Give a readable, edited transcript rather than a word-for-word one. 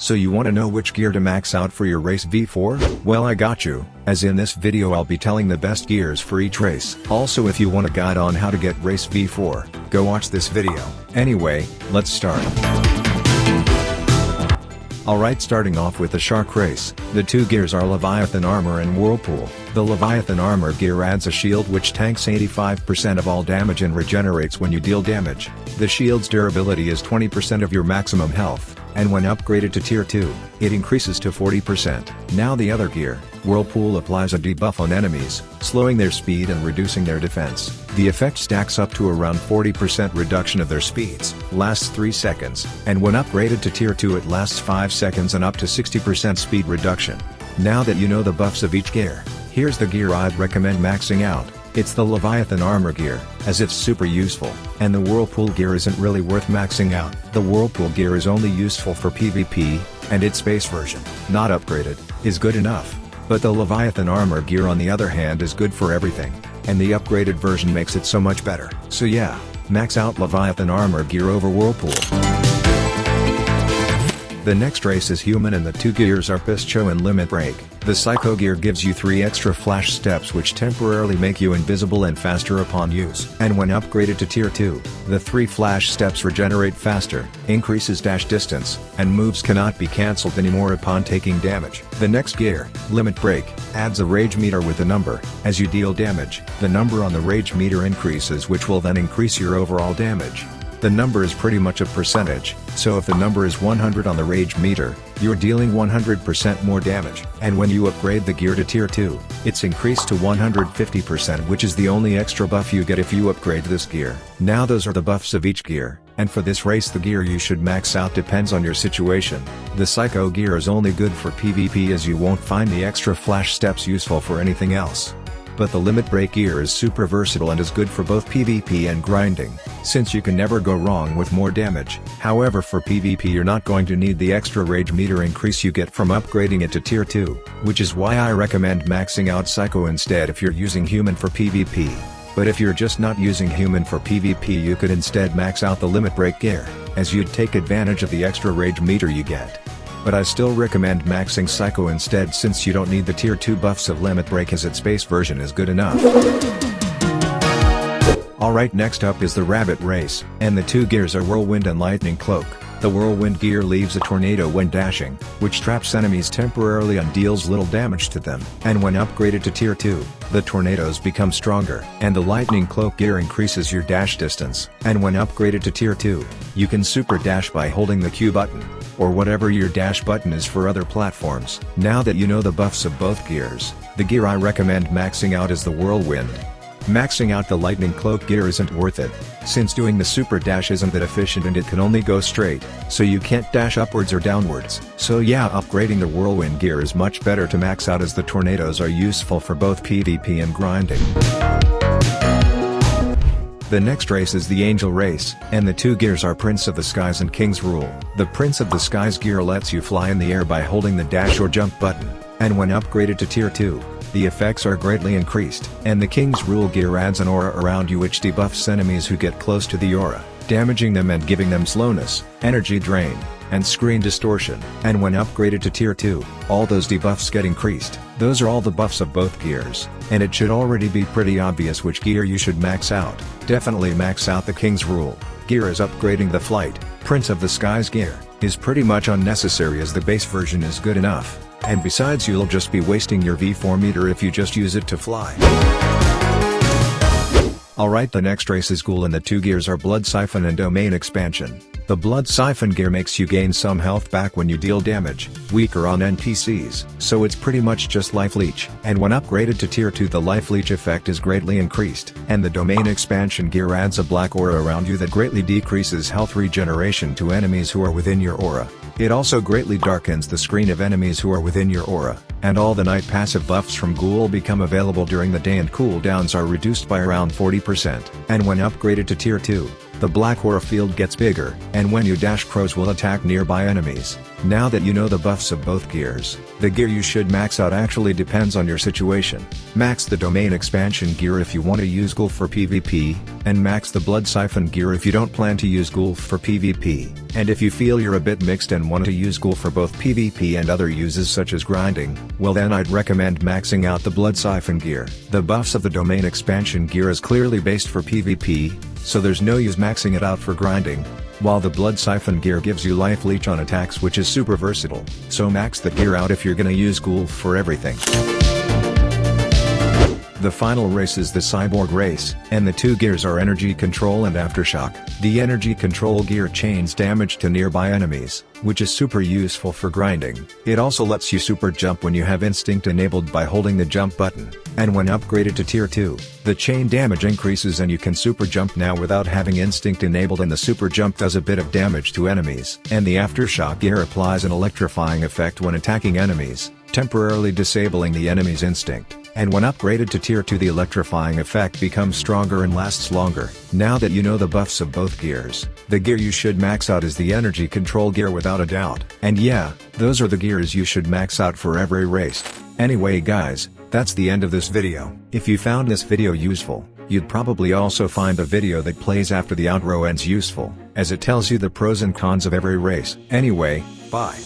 So you want to know which gear to max out for your race V4? Well, I got you, as in this video I'll be telling the best gears for each race. Also, if you want a guide on how to get race V4, go watch this video. Anyway, let's start. Alright, starting off with the Shark race, the two gears are Leviathan Armor and Whirlpool. The Leviathan Armor gear adds a shield which tanks 85% of all damage and regenerates when you deal damage. The shield's durability is 20% of your maximum health, and when upgraded to tier 2, it increases to 40%. Now the other gear, Whirlpool, applies a debuff on enemies, slowing their speed and reducing their defense. The effect stacks up to around 40% reduction of their speeds, lasts 3 seconds, and when upgraded to tier 2 it lasts 5 seconds and up to 60% speed reduction. Now that you know the buffs of each gear, here's the gear I'd recommend maxing out. It's the Leviathan Armor gear, as it's super useful, and the Whirlpool gear isn't really worth maxing out. The Whirlpool gear is only useful for PvP, and its base version, not upgraded, is good enough. But the Leviathan Armor gear on the other hand is good for everything, and the upgraded version makes it so much better. So yeah, max out Leviathan Armor gear over Whirlpool. The next race is Human, and the two gears are Pischo and Limit Break. The Psycho gear gives you 3 extra flash steps which temporarily make you invisible and faster upon use. And when upgraded to tier 2, the 3 flash steps regenerate faster, increases dash distance, and moves cannot be cancelled anymore upon taking damage. The next gear, Limit Break, adds a rage meter with a number. As you deal damage, the number on the rage meter increases, which will then increase your overall damage. The number is pretty much a percentage, so if the number is 100 on the rage meter, you're dealing 100% more damage. And when you upgrade the gear to tier 2, it's increased to 150%, which is the only extra buff you get if you upgrade this gear. Now those are the buffs of each gear, and for this race the gear you should max out depends on your situation. The Psycho gear is only good for PvP, as you won't find the extra flash steps useful for anything else. But the Limit Break gear is super versatile and is good for both PvP and grinding, since you can never go wrong with more damage. However, for PvP you're not going to need the extra rage meter increase you get from upgrading it to tier 2, which is why I recommend maxing out Psycho instead if you're using Human for PvP. But if you're just not using Human for PvP, you could instead max out the Limit Break gear, as you'd take advantage of the extra rage meter you get. But I still recommend maxing Psycho instead, since you don't need the tier 2 buffs of Limit Break, as its base version is good enough. Alright, next up is the Rabbit race, and the two gears are Whirlwind and Lightning Cloak. The Whirlwind gear leaves a tornado when dashing, which traps enemies temporarily and deals little damage to them. And when upgraded to tier 2, the tornadoes become stronger. And the Lightning Cloak gear increases your dash distance. And when upgraded to tier 2, you can super dash by holding the Q button, or whatever your dash button is for other platforms. Now that you know the buffs of both gears, the gear I recommend maxing out is the Whirlwind. Maxing out the Lightning Cloak gear isn't worth it, since doing the super dash isn't that efficient and it can only go straight, so you can't dash upwards or downwards. So yeah, upgrading the Whirlwind gear is much better to max out, as the tornadoes are useful for both PvP and grinding. The next race is the Angel race, and the two gears are Prince of the Skies and King's Rule. The Prince of the Skies gear lets you fly in the air by holding the dash or jump button, and when upgraded to tier 2, the effects are greatly increased. And the King's Rule gear adds an aura around you which debuffs enemies who get close to the aura, damaging them and giving them slowness, energy drain, and screen distortion. And when upgraded to tier 2, all those debuffs get increased. Those are all the buffs of both gears, and it should already be pretty obvious which gear you should max out. Definitely max out the King's Rule gear, as upgrading the Flight, Prince of the Skies gear is pretty much unnecessary, as the base version is good enough. And besides, you'll just be wasting your V4 meter if you just use it to fly. Alright, the next race is Ghoul, and the two gears are Blood Siphon and Domain Expansion. The Blood Siphon gear makes you gain some health back when you deal damage, weaker on NPCs, so it's pretty much just Life Leech. And when upgraded to tier 2, the Life Leech effect is greatly increased. And the Domain Expansion gear adds a black aura around you that greatly decreases health regeneration to enemies who are within your aura. It also greatly darkens the screen of enemies who are within your aura, and all the night passive buffs from Ghoul become available during the day, and cooldowns are reduced by around 40%. And when upgraded to tier 2, the black aura field gets bigger, and when you dash, crows will attack nearby enemies. Now that you know the buffs of both gears, the gear you should max out actually depends on your situation. Max the domain expansion gear if you want to use Ghoul for PvP, and max the blood siphon gear if you don't plan to use Ghoul for PvP. And if you feel you're a bit mixed and want to use Ghoul for both PvP and other uses such as grinding, well then I'd recommend maxing out the blood siphon gear. The buffs of the domain expansion gear is clearly based for PvP, so there's no use maxing it out for grinding, while the blood siphon gear gives you life leech on attacks, which is super versatile, so max the gear out if you're gonna use Ghoul for everything. The final race is the Cyborg race, and the two gears are Energy Control and Aftershock. The Energy Control gear chains damage to nearby enemies, which is super useful for grinding. It also lets you super jump when you have Instinct enabled by holding the jump button, and when upgraded to tier 2, the chain damage increases and you can super jump now without having Instinct enabled, and the super jump does a bit of damage to enemies. And the Aftershock gear applies an electrifying effect when attacking enemies, temporarily disabling the enemy's instinct. And when upgraded to tier 2, the electrifying effect becomes stronger and lasts longer. Now that you know the buffs of both gears, the gear you should max out is the Energy Control gear without a doubt. And yeah, those are the gears you should max out for every race. Anyway guys, that's the end of this video. If you found this video useful, you'd probably also find the video that plays after the outro ends useful, as it tells you the pros and cons of every race. Anyway, bye.